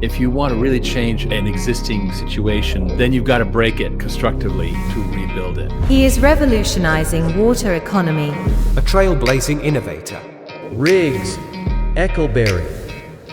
If you want to really change an existing situation, then you've got to break it constructively to rebuild it. He is revolutionizing water economy. A trailblazing innovator. Rigs, Eckelberry.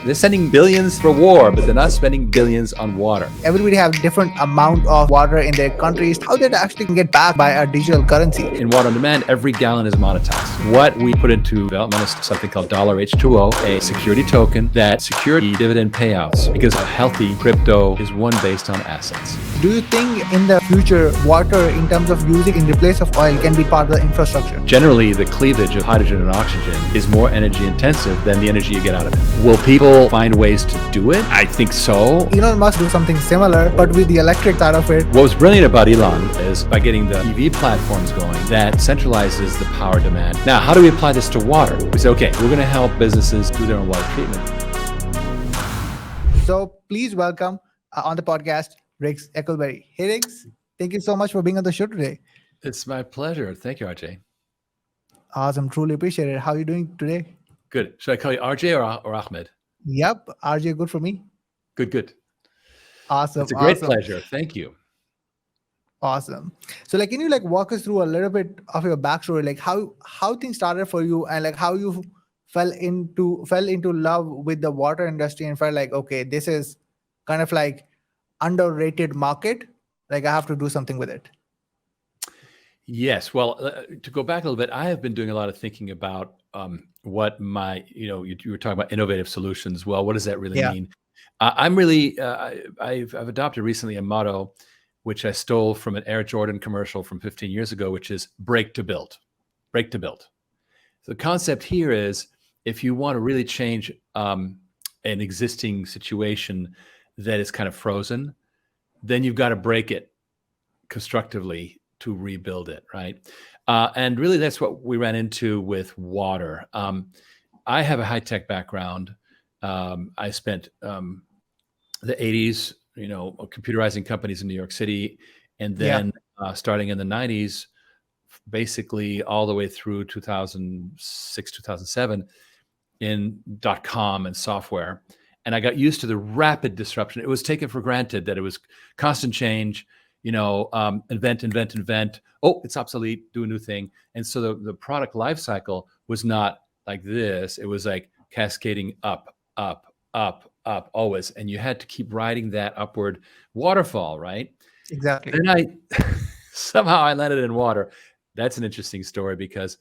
They're sending billions for war, but they're not spending billions on water. Everybody have different amount of water in their countries. How they actually can get back by a digital currency? In water on demand, every gallon is monetized. What we put into development is something called $H2O, a security token that secures dividend payouts, because a healthy crypto is one based on assets. Do you think in the future, water in terms of using in the place of oil can be part of the infrastructure? Generally, the cleavage of hydrogen and oxygen is more energy intensive than the energy you get out of it. Will people find ways to do it? I think so. Elon must do something similar, but with the electric side of it. What was brilliant about Elon is by getting the EV platforms going, that centralizes the power demand. Now, how do we apply this to water? We say, okay, we're going to help businesses do their own water treatment. So please welcome on the podcast, Riggs Eckelberry. Hey, Riggs, thank you so much for being on the show today. It's my pleasure. Thank you, RJ. Awesome. Truly appreciate it. How are you doing today? Good. Should I call you RJ or Ahmed? Yep. RJ, good for me. Good. Awesome. It's a great pleasure. Thank you. Awesome. So can you walk us through a little bit of your backstory, how things started for you and how you fell into love with the water industry and felt okay, this is kind of underrated market. I have to do something with it. Yes. Well, to go back a little bit, I have been doing a lot of thinking about what my, you were talking about innovative solutions. Well, what does that really mean? I'm really, I've adopted recently a motto, which I stole from an Air Jordan commercial from 15 years ago, which is break to build. Break to build. So the concept here is, if you want to really change an existing situation that is kind of frozen, then you've got to break it constructively to rebuild it, right? And really, that's what we ran into with water. I have a high-tech background. I spent the 80s, computerizing companies in New York City, and then starting in the 90s, basically all the way through 2006, 2007, in .com and software. And I got used to the rapid disruption. It was taken for granted that it was constant change, invent. Oh, it's obsolete, do a new thing. And so the product life cycle was not like this. It was like cascading up, always. And you had to keep riding that upward waterfall, right? Exactly. Then somehow I landed in water. That's an interesting story because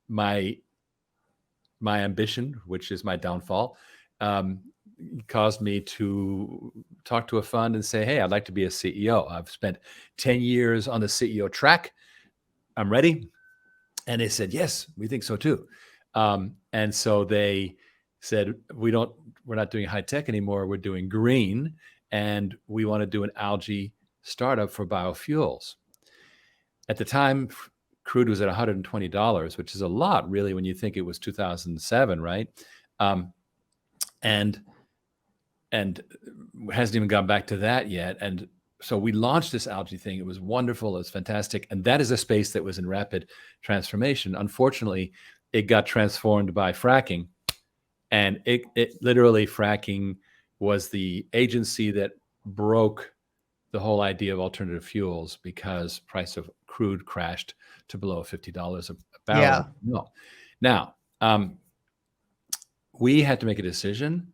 my ambition, which is my downfall, caused me to talk to a fund and say, hey, I'd like to be a CEO. I've spent 10 years on the CEO track. I'm ready. And they said, yes, we think so too. And so they said, we're not doing high tech anymore. We're doing green, and we want to do an algae startup for biofuels. At the time, crude was at $120, which is a lot, really, when you think it was 2007, right? And hasn't even gone back to that yet. And so we launched this algae thing. It was wonderful. It was fantastic. And that is a space that was in rapid transformation. Unfortunately, it got transformed by fracking. And it literally, fracking was the agency that broke the whole idea of alternative fuels, because price of crude crashed to below $50 a barrel. Yeah. No. Now, we had to make a decision,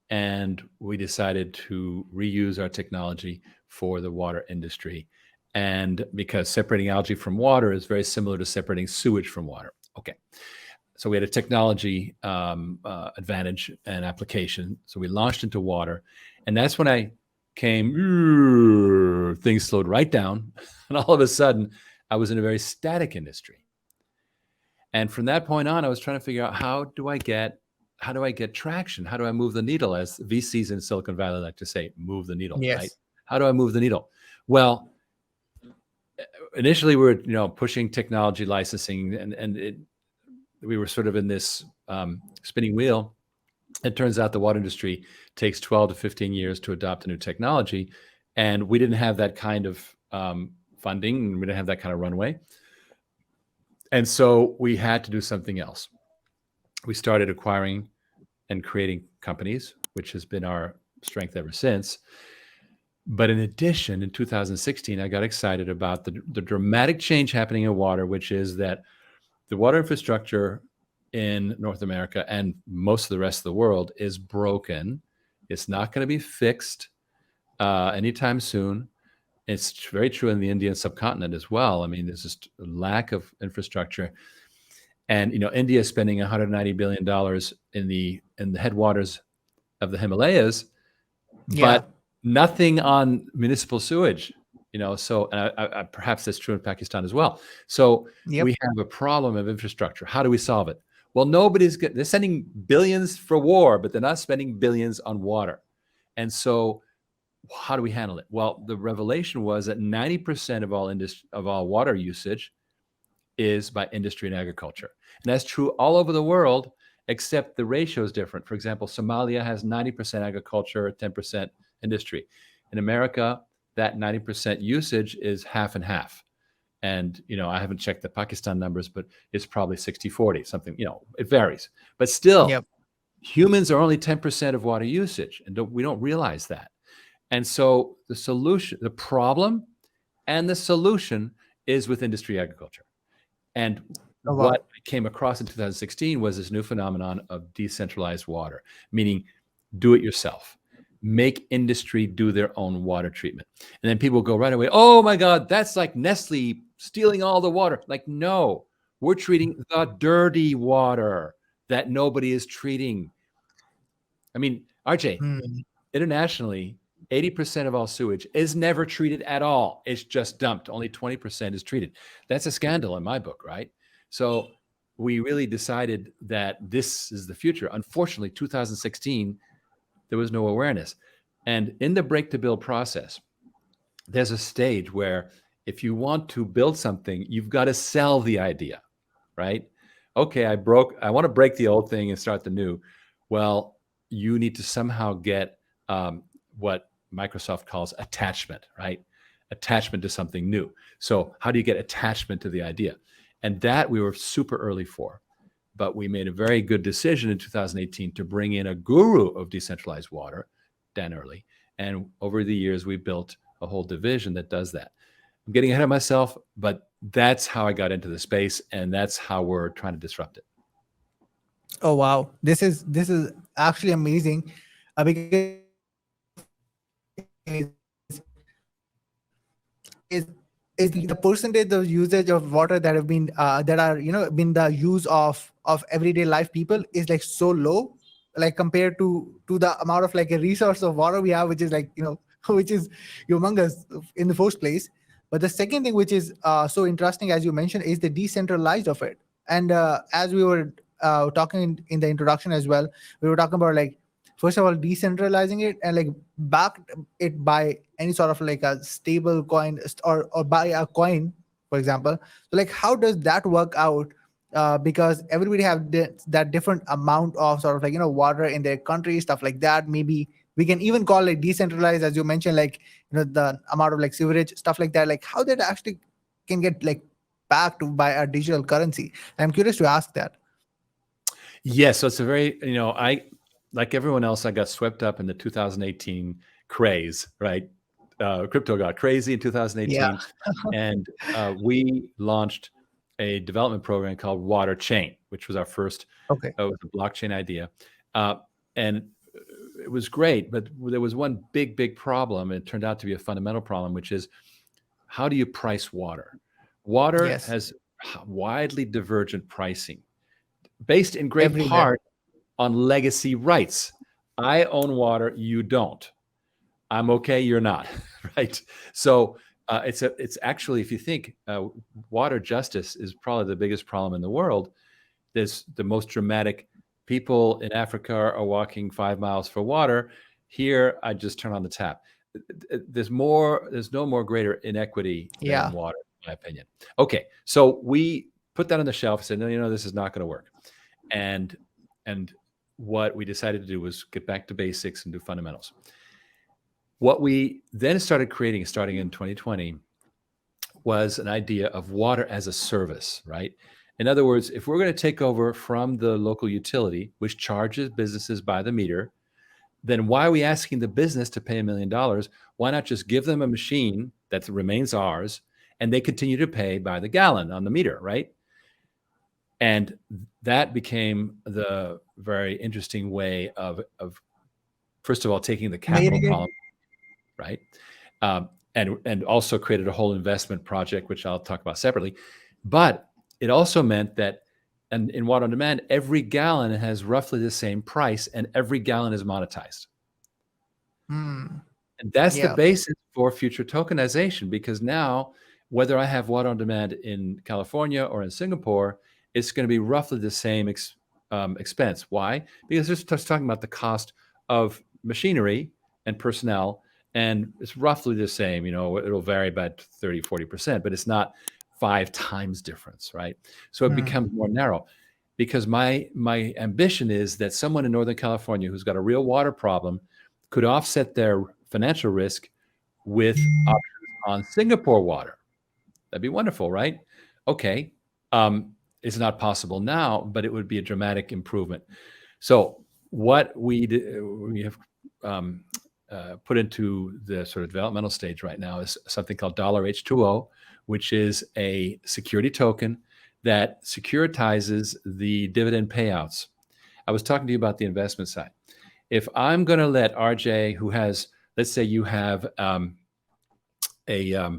and we decided to reuse our technology for the water industry. And because separating algae from water is very similar to separating sewage from water. Okay. So we had a technology advantage and application. So we launched into water, and that's when I came, things slowed right down. And all of a sudden I was in a very static industry. And from that point on, I was trying to figure out, how do I get traction? How do I move the needle? As VCs in Silicon Valley like to say, move the needle, Yes. right? How do I move the needle? Well, initially we were, pushing technology licensing, and we were sort of in this spinning wheel. It turns out the water industry takes 12 to 15 years to adopt a new technology. And we didn't have that kind of funding, and we didn't have that kind of runway. And so we had to do something else. We started acquiring and creating companies, which has been our strength ever since. But in addition, in 2016, I got excited about the dramatic change happening in water, which is that the water infrastructure in North America and most of the rest of the world is broken. It's not going to be fixed anytime soon. It's very true in the Indian subcontinent as well. I mean, there's just a lack of infrastructure. And India is spending $190 billion in the headwaters of the Himalayas, but nothing on municipal sewage. So perhaps that's true in Pakistan as well. So we have a problem of infrastructure. How do we solve it? Well, they're sending billions for war, but they're not spending billions on water. And so how do we handle it? Well, the revelation was that 90% of all water usage is by industry and agriculture. And that's true all over the world, except the ratio is different. For example, Somalia has 90% agriculture, 10% industry. In America, that 90% usage is half and half. And, I haven't checked the Pakistan numbers, but it's probably 60-40, something, it varies. But still, humans are only 10% of water usage, and we don't realize that. And so the problem and the solution is with industry agriculture. And what I came across in 2016 was this new phenomenon of decentralized water, meaning do it yourself. Make industry do their own water treatment. And then people go right away, oh my God, that's like Nestle stealing all the water. Like, no, we're treating the dirty water that nobody is treating. I mean, RJ, internationally, 80% of all sewage is never treated at all. It's just dumped. Only 20% is treated. That's a scandal in my book, right? So we really decided that this is the future. Unfortunately, 2016, there was no awareness. And in the break to build process, there's a stage where if you want to build something, you've got to sell the idea, right? Okay, I want to break the old thing and start the new. Well, you need to somehow get what Microsoft calls attachment, right? Attachment to something new. So how do you get attachment to the idea? And that we were super early for. But we made a very good decision in 2018 to bring in a guru of decentralized water, Dan Early. And over the years, we built a whole division that does that. I'm getting ahead of myself, but that's how I got into the space, and that's how we're trying to disrupt it. Oh wow, this is actually amazing, because is the percentage of usage of water that have been that are been the use of everyday life people is like so low, like compared to the amount of like a resource of water we have, which is like which is humongous in the first place. But the second thing which is so interesting, as you mentioned, is the decentralized of it. And as we were talking in the introduction as well, we were talking about like, first of all, decentralizing it and like backed it by any sort of like a stable coin or by a coin, for example. So like, how does that work out? Because everybody have that different amount of sort of like, water in their country, stuff like that. Maybe we can even call it decentralized, as you mentioned, like, the amount of like sewerage, stuff like that. Like how that actually can get like backed by a digital currency. I'm curious to ask that. Yes. So it's a very, like everyone else, I got swept up in the 2018 craze, right? Crypto got crazy in 2018. And we launched a development program called Water Chain, which was our first it was a blockchain idea. And it was great, but there was one big problem. It turned out to be a fundamental problem, which is, how do you price water? Water has widely divergent pricing, based in great part on legacy rights. I own water, you don't. I'm okay, you're not, right? So it's actually, if you think, water justice is probably the biggest problem in the world. There's the most dramatic. People in Africa are walking 5 miles for water. Here, I just turn on the tap. There's no more greater inequity than water, in my opinion. Okay, so we put that on the shelf and said, no, this is not going to work. And what we decided to do was get back to basics and do fundamentals. What we then started creating, starting in 2020, was an idea of water as a service, right? In other words, if we're going to take over from the local utility, which charges businesses by the meter, then why are we asking the business to pay $1 million? Why not just give them a machine that remains ours, and they continue to pay by the gallon on the meter, right? And that became the very interesting way of first of all, taking the capital Making it, problem, right? And also created a whole investment project, which I'll talk about separately. But it also meant that in water on demand, every gallon has roughly the same price, and every gallon is monetized. hmm, And that's the yeah, basis for future tokenization, because now, whether I have water on demand in California or in Singapore, it's going to be roughly the same expense. Why? Because it's just talking about the cost of machinery and personnel, and it's roughly the same. It'll vary by 30, 40%, but it's not 5 times difference, right? So it hmm, becomes more narrow, because my ambition is that someone in Northern California who's got a real water problem could offset their financial risk with options on Singapore water. That'd be wonderful, right? Okay. It's not possible now, but it would be a dramatic improvement. So what we have put into the sort of developmental stage right now is something called $H2O, which is a security token that securitizes the dividend payouts. I was talking to you about the investment side. If I'm going to let RJ, who has, let's say you have a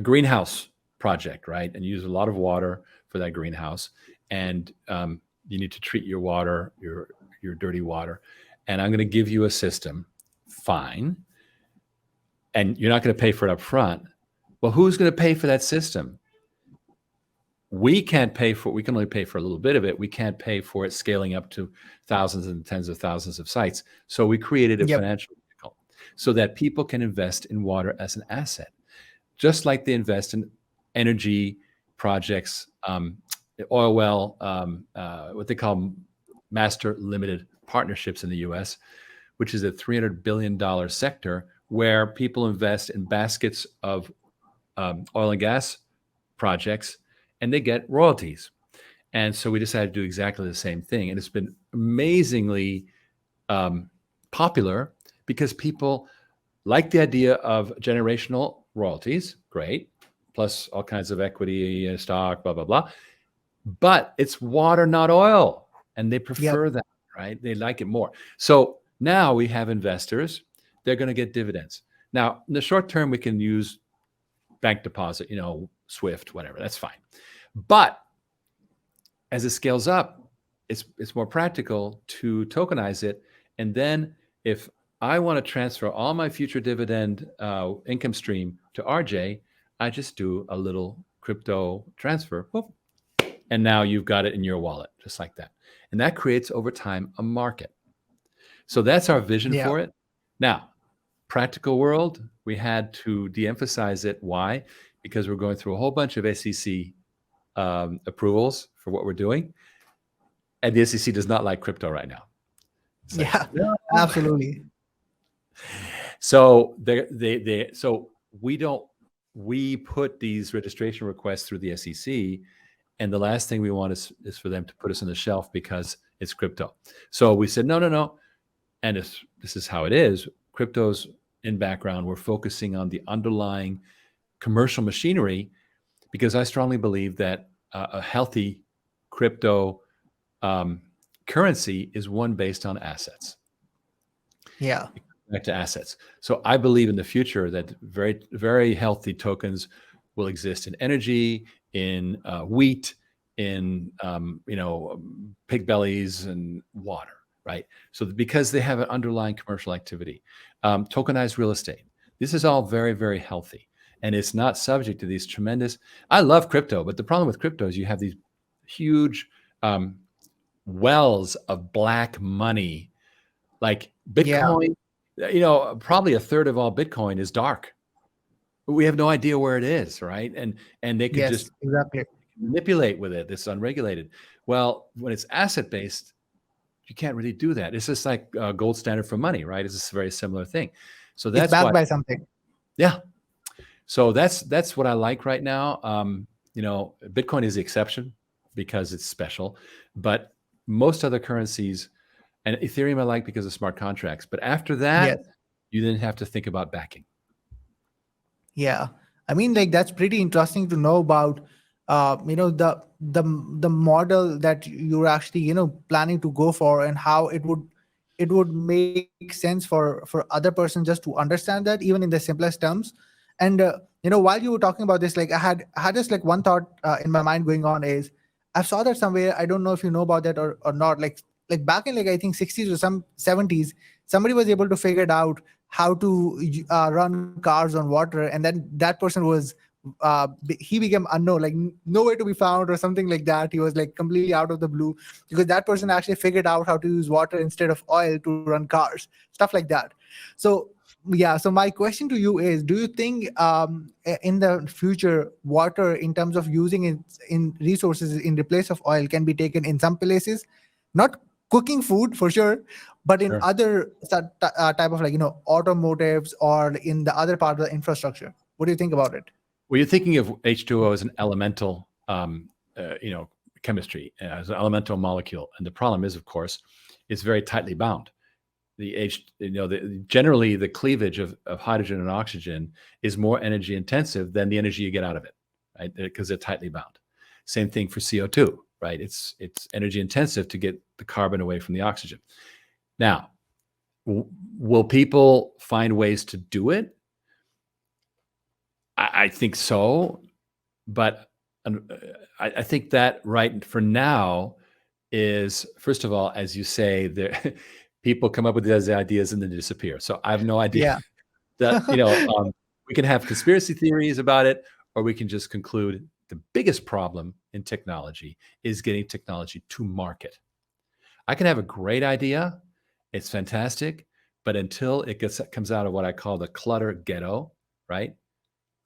greenhouse project, right? And you use a lot of water for that greenhouse, and you need to treat your water, your dirty water, and I'm going to give you a system, fine, and you're not going to pay for it up front. Well, who's going to pay for that system? We can't pay for it. We can only pay for a little bit of it. We can't pay for it scaling up to thousands and tens of thousands of sites. So we created a yep, financial vehicle so that people can invest in water as an asset, just like they invest in energy projects, oil well, what they call master limited partnerships in the US, which is a $300 billion sector where people invest in baskets of oil and gas projects, and they get royalties. And so we decided to do exactly the same thing. And it's been amazingly popular because people like the idea of generational royalties, great, plus all kinds of equity, stock, blah, blah, blah. But it's water, not oil. And they prefer yep, that, right? They like it more. So now we have investors, they're going to get dividends. Now, in the short term, we can use bank deposit, Swift, whatever, that's fine. But as it scales up, it's more practical to tokenize it. And then if I want to transfer all my future dividend income stream to RJ, I just do a little crypto transfer, whoop, and now you've got it in your wallet, just like that. And that creates over time a market. So that's our vision yeah, for it. Now, practical world, we had to de-emphasize it. Why? Because we're going through a whole bunch of SEC approvals for what we're doing. And the SEC does not like crypto right now. It's like, yeah, no. absolutely, So we put these registration requests through the SEC, and the last thing we want is for them to put us on the shelf because it's crypto. So we said, no. And this is how it is. Crypto's in background. We're focusing on the underlying commercial machinery, because I strongly believe that a healthy crypto currency is one based on assets. yeah, Back to assets. So I believe in the future that very, very healthy tokens will exist in energy, in wheat, in pig bellies and water, right? So because they have an underlying commercial activity, tokenized real estate. This is all very, very healthy, and it's not subject to these tremendous. I love crypto, but the problem with crypto is you have these huge wells of black money, like yeah, Bitcoin. Probably a third of all Bitcoin is dark. We have no idea where it is, right? And they could yes, just exactly, manipulate with it. It's unregulated. Well, when it's asset based, you can't really do that. It's just like gold standard for money, right? It's just a very similar thing. So it's that's backed why, by something, yeah. So that's what I like right now. Bitcoin is the exception because it's special, but most other currencies And Ethereum I like because of smart contracts. But after that, Yes. you then have to think about backing. Yeah, I mean, like that's pretty interesting to know about. The model that you're actually planning to go for, and how it would make sense for other person just to understand that, even in the simplest terms. And while you were talking about this, like I had just like one thought in my mind going on is, I saw that somewhere. I don't know if you know about that or not. Like back in, like, I think 60s or some 70s, somebody was able to figure it out how to run cars on water, and then that person was he became unknown, like nowhere to be found or something like that. He was like completely out of the blue, because that person actually figured out how to use water instead of oil to run cars, stuff like that. So yeah, so my question to you is, do you think in the future, water, in terms of using it in resources in the place of oil, can be taken in some places, not cooking food for sure, but in Sure. other type of, like, automotives, or in the other part of the infrastructure? What do you think about it? Well, you're thinking of H2O as an elemental, chemistry, as an elemental molecule. And the problem is, of course, it's very tightly bound. Generally the cleavage of hydrogen and oxygen is more energy intensive than the energy you get out of it, right? Because they're tightly bound. Same thing for CO2, right? It's energy intensive to get the carbon away from the oxygen. Now, will people find ways to do it? I think so, but I think that right for now is, first of all, as you say, there people come up with these ideas and then disappear. So I have no idea Yeah. that we can have conspiracy theories about it, or we can just conclude the biggest problem in technology is getting technology to market. I can have a great idea, it's fantastic, but until it comes out of what I call the clutter ghetto, right?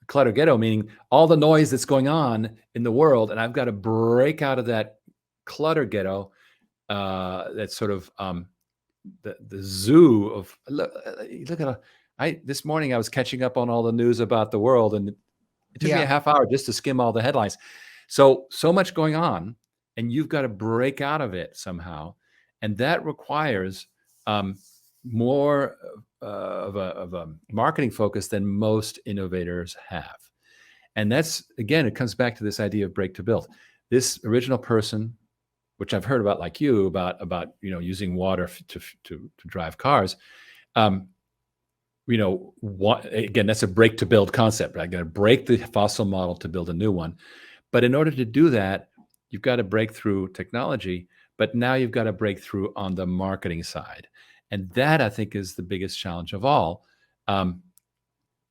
Clutter ghetto meaning all the noise that's going on in the world, and I've got to break out of that clutter ghetto. That's sort of the zoo of look at this morning I was catching up on all the news about the world, and it took me a Yeah. half hour just to skim all the headlines. So much going on, and you've got to break out of it somehow, and that requires more of a marketing focus than most innovators have. And that's, again, it comes back to this idea of break to build. This original person, which I've heard about, like you, about using water to drive cars. Again, that's a break to build concept. Right? I got to break the fossil model to build a new one. But in order to do that, you've got to break through technology. But now you've got to break through on the marketing side, and that, I think, is the biggest challenge of all. And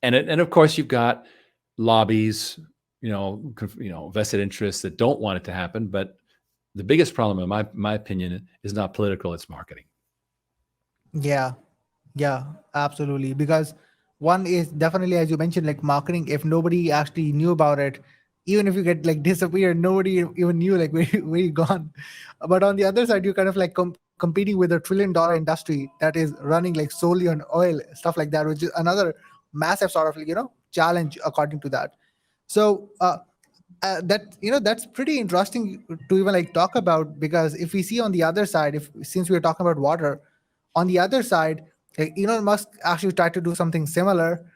of course, you've got lobbies, vested interests that don't want it to happen. But the biggest problem, in my opinion, is not political; it's marketing. Yeah. Yeah, absolutely. Because one is definitely, as you mentioned, like marketing. If nobody actually knew about it, even if you get like disappeared, nobody even knew like where you gone. But on the other side, you're kind of like competing with a $1 trillion industry that is running like solely on oil, stuff like that, which is another massive sort of, challenge according to that. So that's pretty interesting to even like talk about, because if we see on the other side, if since we're talking about water, on the other side, like Elon Musk actually tried to do something similar,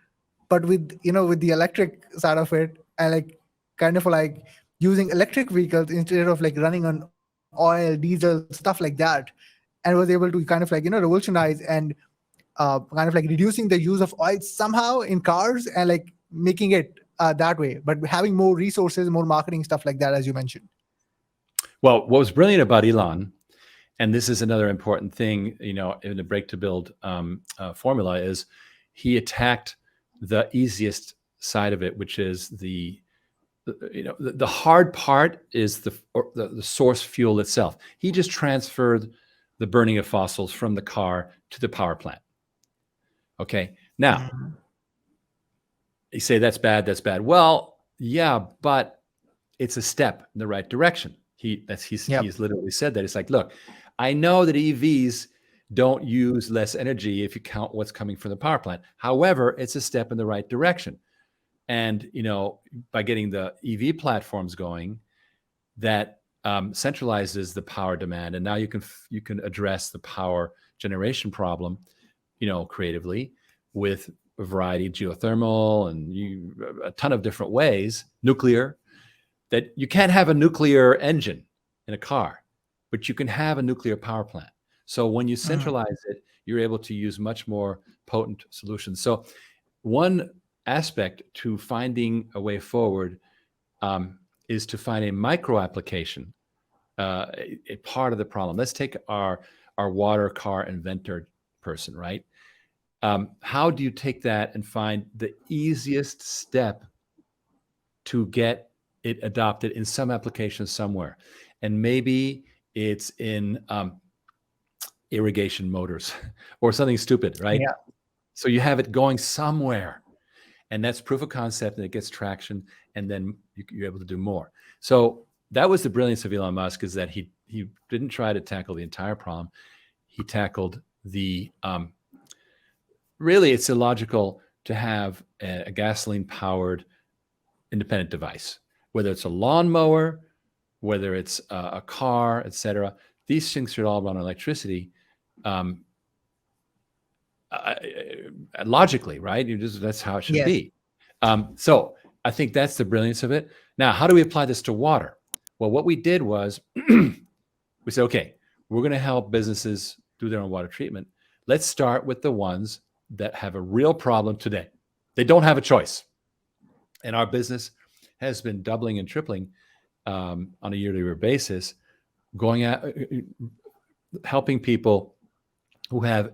but with the electric side of it, and like kind of like using electric vehicles instead of like running on oil, diesel, stuff like that, and was able to kind of like revolutionize and kind of like reducing the use of oil somehow in cars, and like making it that way, but having more resources, more marketing, stuff like that, as you mentioned. Well, what was brilliant about Elon, and this is another important thing, in the break to build formula, is he attacked the easiest side of it, which is the hard part is the source fuel itself. He just transferred the burning of fossils from the car to the power plant. Okay, now you say that's bad. That's bad. Well, yeah, but it's a step in the right direction. He's literally said that. It's like, look, I know that EVs don't use less energy if you count what's coming from the power plant. However, it's a step in the right direction. And by getting the EV platforms going, that centralizes the power demand, and now you can address the power generation problem, creatively with a variety of geothermal and a ton of different ways, nuclear. That you can't have a nuclear engine in a car, but you can have a nuclear power plant. So when you centralize it, you're able to use much more potent solutions. So one aspect to finding a way forward is to find a micro application, a part of the problem. Let's take our water car inventor person, right? How do you take that and find the easiest step to get it adopted in some application somewhere? And maybe it's in irrigation motors or something stupid, right? Yeah. So you have it going somewhere, and that's proof of concept, and it gets traction, and then you're able to do more. So that was the brilliance of Elon Musk, is that he didn't try to tackle the entire problem. He tackled the really, it's illogical to have a gasoline powered independent device, whether it's a lawnmower, whether it's a car, etc. These things should all run on electricity. Logically, right? That's how it should Yes. be. So I think that's the brilliance of it. Now, how do we apply this to water? Well, what we did was we said, okay, we're going to help businesses do their own water treatment. Let's start with the ones that have a real problem today. They don't have a choice. And our business has been doubling and tripling on a year-to-year basis, going at helping people who have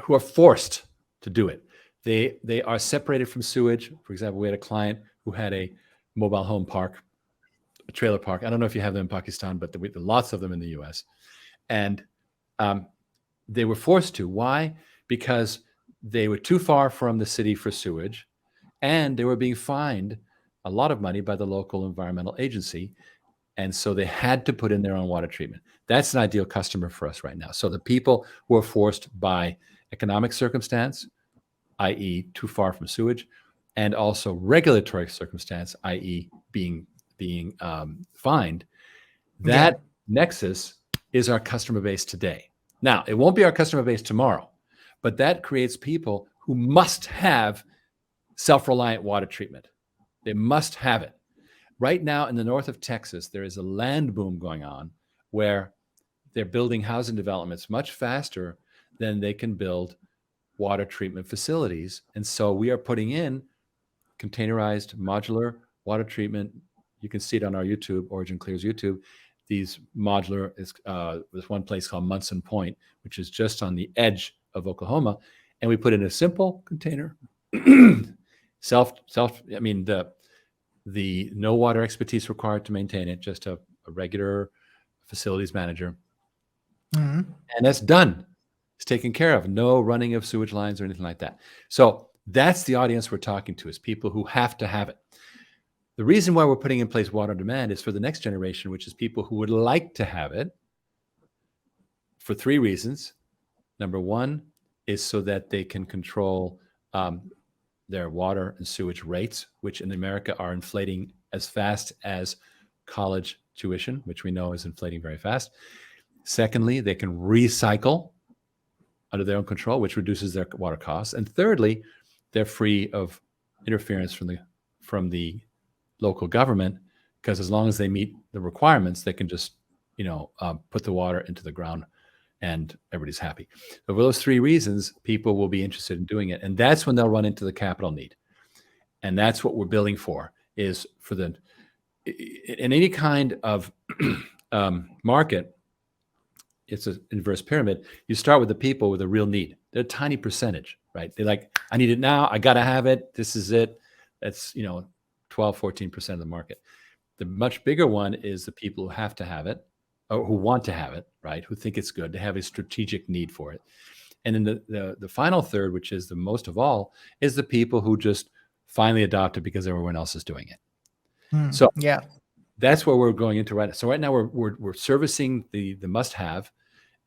who are forced to do it. They are separated from sewage. For example, we had a client who had a mobile home park, a trailer park. I don't know if you have them in Pakistan, but there are lots of them in the US. And they were forced to. Why? Because they were too far from the city for sewage, and they were being fined a lot of money by the local environmental agency. And so they had to put in their own water treatment. That's an ideal customer for us right now. So the people who are forced by economic circumstance, i.e. too far from sewage, and also regulatory circumstance, i.e. being fined, that nexus is our customer base today. Now, it won't be our customer base tomorrow, but that creates people who must have self-reliant water treatment. They must have it. Right now in the north of Texas, there is a land boom going on where they're building housing developments much faster than they can build water treatment facilities. And so we are putting in containerized modular water treatment. You can see it on our YouTube, OriginClear's YouTube. These modular is there's one place called Munson Point, which is just on the edge of Oklahoma. And we put in a simple container, I mean, the no water expertise required to maintain it, just a regular facilities manager. And that's done. It's taken care of. No running of sewage lines or anything like that. So that's the audience we're talking to, is people who have to have it. The reason why we're putting in place water on demand is for the next generation, which is people who would like to have it, for three reasons. Number one is so that they can control their water and sewage rates, which in America are inflating as fast as college tuition, which we know is inflating very fast. Secondly, they can recycle under their own control, which reduces their water costs. And thirdly, they're free of interference from the local government, because as long as they meet the requirements, they can just put the water into the ground and everybody's happy. So for those three reasons, people will be interested in doing it. And that's when they'll run into the capital need. And that's what we're building for, is for in any kind of market, it's an inverse pyramid. You start with the people with a real need. They're a tiny percentage, right? They're like, I need it now. I got to have it. This is it. That's, 12, 14% of the market. The much bigger one is the people who have to have it, or who want to have it, right? Who think it's good. They have a strategic need for it. And then the final third, which is the most of all, is the people who just finally adopt it because everyone else is doing it. So that's where we're going into right now. So right now we're servicing the must-have,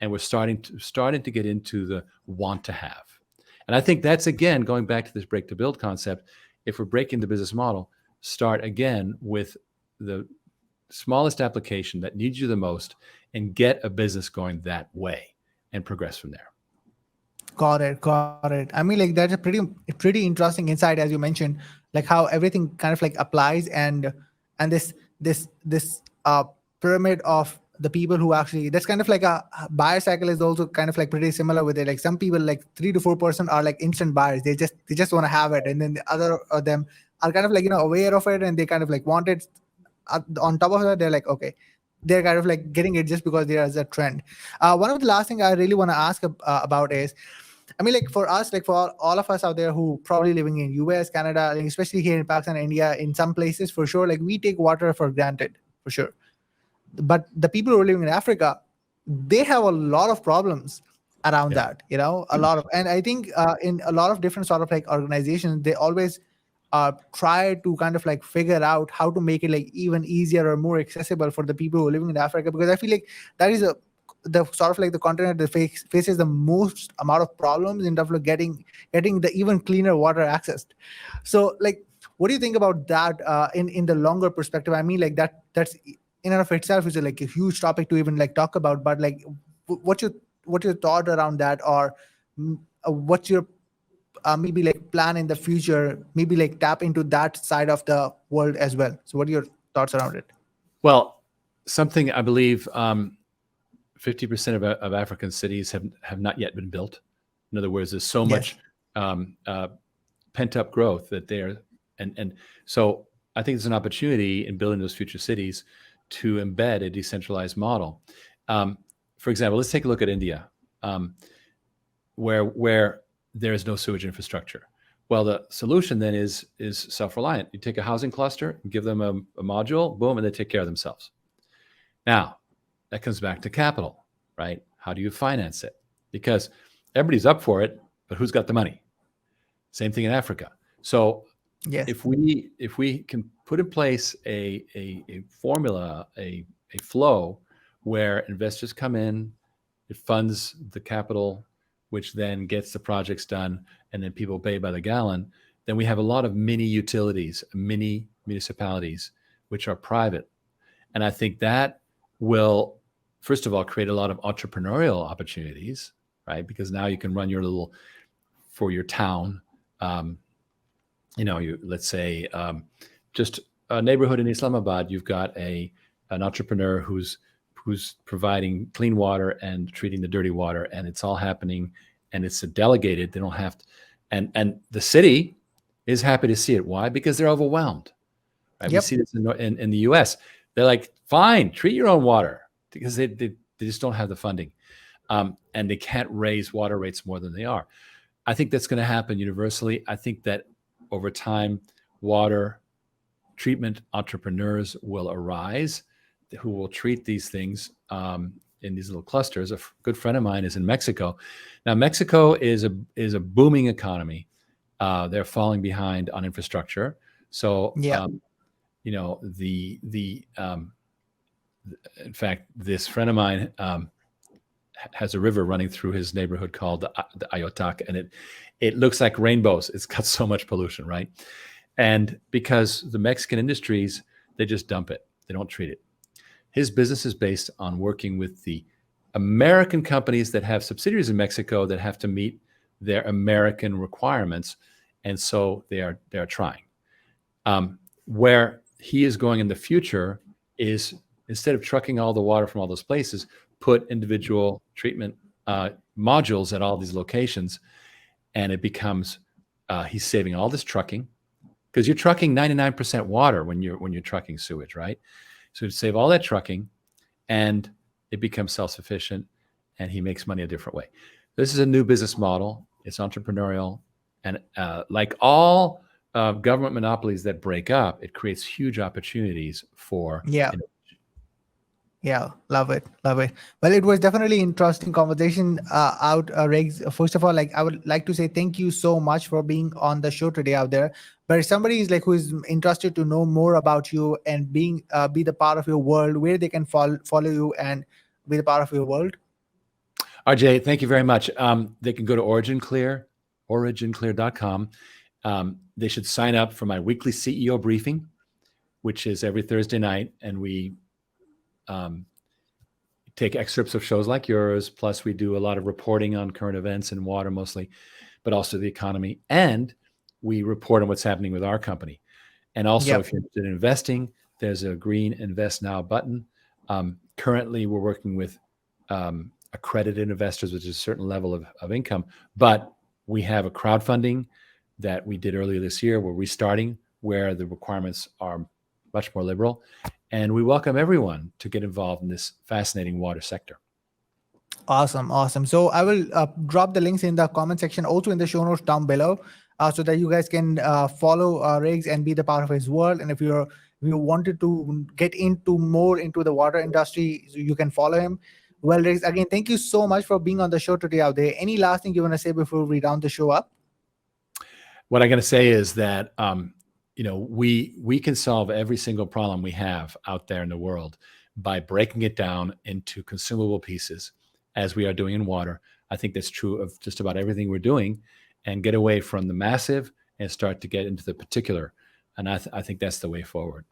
and we're starting to get into the want-to-have. And I think that's, again, going back to this break-to-build concept. If we're breaking the business model, start again with the smallest application that needs you the most and get a business going that way and progress from there. Got it. Got it. I mean, like that's a pretty interesting insight, as you mentioned, like how everything kind of like applies, and this pyramid of the people who actually, that's kind of like a buyer cycle is also kind of like pretty similar with it. Like some people, like 3 to 4% are like instant buyers. They just want to have it, and then the other of them are kind of like aware of it, and they kind of like want it. On top of that, they're like, okay, they're kind of like getting it just because there is a trend. One of the last thing I really want to ask about is, I mean, like for us, like for all of us out there who probably living in US, Canada, like especially here in Pakistan, India, in some places for sure, like we take water for granted for sure. But the people who are living in Africa, they have a lot of problems around that, a lot of, and I think in a lot of different sort of like organizations, they always try to kind of like figure out how to make it like even easier or more accessible for the people who are living in Africa, because I feel like that is the sort of like the continent that faces the most amount of problems in terms of getting the even cleaner water accessed. So like, what do you think about that in the longer perspective? I mean, like that's in and of itself is like a huge topic to even like talk about, but like what's your thought around that, or what's your maybe like plan in the future, maybe like tap into that side of the world as well? So what are your thoughts around it? Well, something I believe 50% of African cities have not yet been built. In other words, there's so much pent up growth that and so I think there's an opportunity in building those future cities to embed a decentralized model. For example, let's take a look at India, where there is no sewage infrastructure. Well, the solution then is self-reliant. You take a housing cluster, give them a module, boom, and they take care of themselves. Now, that comes back to capital, right? How do you finance it? Because everybody's up for it, but who's got the money? Same thing in Africa. So if we can put in place a formula, a flow where investors come in, it funds the capital, which then gets the projects done, and then people pay by the gallon, then we have a lot of mini utilities, mini municipalities, which are private. And I think that will, first of all, create a lot of entrepreneurial opportunities, right? Because now you can run for your town, let's say just a neighborhood in Islamabad, you've got an entrepreneur who's providing clean water and treating the dirty water, and it's all happening, and it's delegated. They don't have to, and the city is happy to see it. Why? Because they're overwhelmed. Right? We see this in the U.S. They're like, fine, treat your own water, because they just don't have the funding, and they can't raise water rates more than they are. I think that's going to happen universally. I think that over time, water treatment entrepreneurs will arise who will treat these things in these little clusters. A good friend of mine is in Mexico. Now, Mexico is a booming economy. They're falling behind on infrastructure. So, in fact, this friend of mine has a river running through his neighborhood called the Ayotac, and it looks like rainbows. It's got so much pollution, right? And because the Mexican industries, they just dump it. They don't treat it. His business is based on working with the American companies that have subsidiaries in Mexico that have to meet their American requirements, and so they are trying. Where he is going in the future is, instead of trucking all the water from all those places, put individual treatment modules at all these locations, and it becomes he's saving all this trucking, because you're trucking 99% water when you're trucking sewage, right? So to save all that trucking, and it becomes self-sufficient, and he makes money a different way. This is a new business model. It's entrepreneurial, and like all government monopolies that break up, it creates huge opportunities for innovation. Yeah, love it. Well, it was definitely interesting conversation Riggs. First of all, like I would like to say thank you so much for being on the show today out there. But if somebody is like who is interested to know more about you and be the part of your world, where they can follow you and be the part of your world. RJ, thank you very much. They can go to OriginClear.com. They should sign up for my weekly CEO briefing, which is every Thursday night, and we take excerpts of shows like yours. Plus, we do a lot of reporting on current events in water mostly, but also the economy. And we report on what's happening with our company. And also, if you're interested in investing, there's a green Invest Now button. Currently, we're working with accredited investors, which is a certain level of income. But we have a crowdfunding that we did earlier this year. We're restarting, where the requirements are much more liberal. And we welcome everyone to get involved in this fascinating water sector. Awesome. So I will drop the links in the comment section, also in the show notes down below, so that you guys can follow Riggs and be the part of his world. And if you wanted to get more into the water industry, you can follow him. Well, Riggs, again, thank you so much for being on the show today out there. Any last thing you want to say before we round the show up? What I'm going to say is that we can solve every single problem we have out there in the world by breaking it down into consumable pieces, as we are doing in water. I think that's true of just about everything we're doing, and get away from the massive and start to get into the particular. And I think that's the way forward.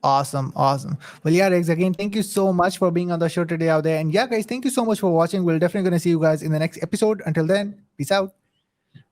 Awesome. Well, yeah, Riggs, again, thank you so much for being on the show today out there. And yeah, guys, thank you so much for watching. We're definitely going to see you guys in the next episode. Until then, peace out.